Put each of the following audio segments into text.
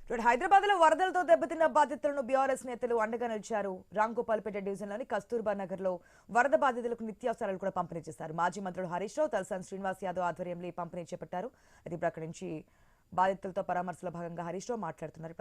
హైదరాబాద్ లో వరదలతో దెబ్బతిన్న బాధితులను బీఆర్ఎస్ నేతలు అండగా నిలిచారు. రాంగోపాల్పేట డివిజన్లోని కస్తూర్బా నగర్ లో వరద బాధితులకు నిత్యావసరాలు కూడా పంపిణీ చేశారు. మాజీ మంత్రులు హరీష్ రావు, తలసాని శ్రీనివాస్ యాదవ్ ఆధ్వర్యంలో పంపిణీ చేపట్టారు. ఇది ప్రకటించి బాధితులతో పరామర్శలో భాగంగా హరీష్ రావు మాట్లాడుతున్నారు.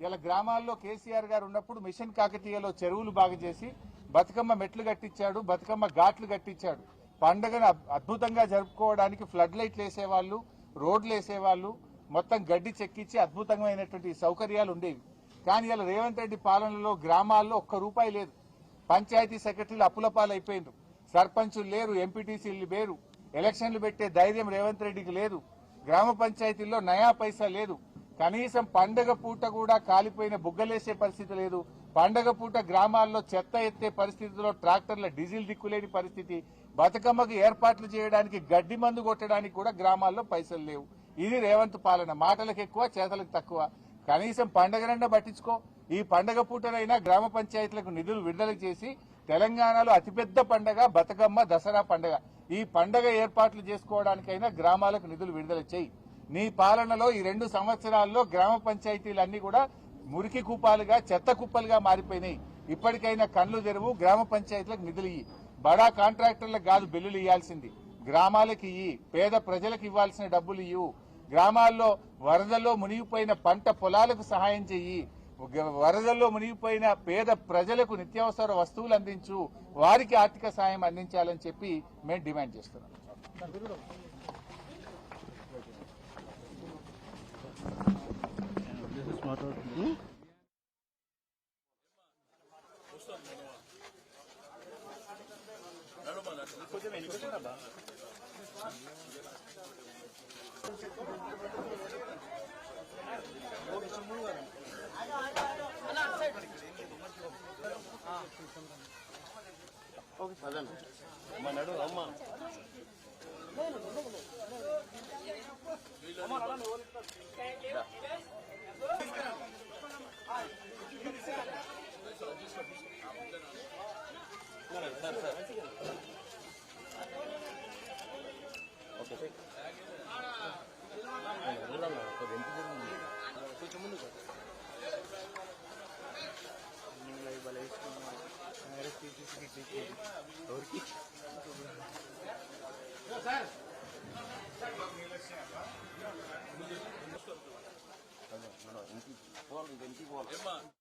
ఇలా గ్రామాల్లో కేసీఆర్ గారు ఉన్నప్పుడు మిషన్ కాకతీయలో చెరువులు బాగు చేసి బతుకమ్మ మెట్లు కట్టించాడు, బతుకమ్మ ఘాట్లు కట్టించాడు. పండుగను అద్భుతంగా జరుపుకోవడానికి ఫ్లడ్ లైట్లు వేసేవాళ్లు, రోడ్లు వేసేవాళ్లు, మొత్తం గడ్డి చెక్కించి అద్భుతమైనటువంటి సౌకర్యాలు ఉండేవి. కానీ ఇలా రేవంత్ రెడ్డి పాలనలో గ్రామాల్లో ఒక్క రూపాయి లేదు. పంచాయతీ సెక్రటరీలు అప్పులపాలైపోయినారు, సర్పంచులు లేరు, ఎంపీటీసీలు లేరు, ఎలక్షన్లు పెట్టే ధైర్యం రేవంత్ రెడ్డికి లేదు. గ్రామ పంచాయతీల్లో నయా పైసా లేదు. కనీసం పండగ పూట కూడా కాలిపోయిన బుగ్గలేసే పరిస్థితి లేదు. పండగ పూట గ్రామాల్లో చెత్త ఎత్తే పరిస్థితిలో ట్రాక్టర్ల డీజిల్ దిక్కులేని పరిస్థితి. బతుకమ్మకు ఏర్పాట్లు చేయడానికి గడ్డి మందు కొట్టడానికి కూడా గ్రామాల్లో పైసలు లేవు. ఇది రేవంత్ పాలన. మాటలకు ఎక్కువ, చేతలకు తక్కువ. కనీసం పండగనన్నా పట్టించుకో. ఈ పండగ పూటనైనా గ్రామ పంచాయతీలకు నిధులు విడుదల చేసి తెలంగాణలో అతిపెద్ద పండగ బతుకమ్మ, దసరా పండగ. ఈ పండగ ఏర్పాట్లు చేసుకోవడానికైనా గ్రామాలకు నిధులు విడుదల చేయి. నీ పాలనలో ఈ 2 సంవత్సరాల్లో గ్రామ పంచాయతీలన్నీ కూడా మురికి కూపాలుగా, చెత్త కుప్పలుగా మారిపోయినాయి. ఇప్పటికైనా కళ్లు తెరువు, గ్రామ పంచాయతీలకు నిధులు ఇయ్యి. బడా కాంట్రాక్టర్లకు కాదు బిల్లులు ఇవ్వాల్సింది, గ్రామాలకు ఇయ్యి. పేద ప్రజలకు ఇవ్వాల్సిన డబ్బులు ఇవ్వు. గ్రామాల్లో వరదల్లో మునిగిపోయిన పంట పొలాలకు సహాయం చెయ్యి. వరదల్లో మునిగిపోయిన పేద ప్రజలకు నిత్యావసర వస్తువులు అందించు. వారికి ఆర్థిక సాయం అందించాలని చెప్పి మేము డిమాండ్ చేస్తున్నాం. ఇంటికి పోవాలి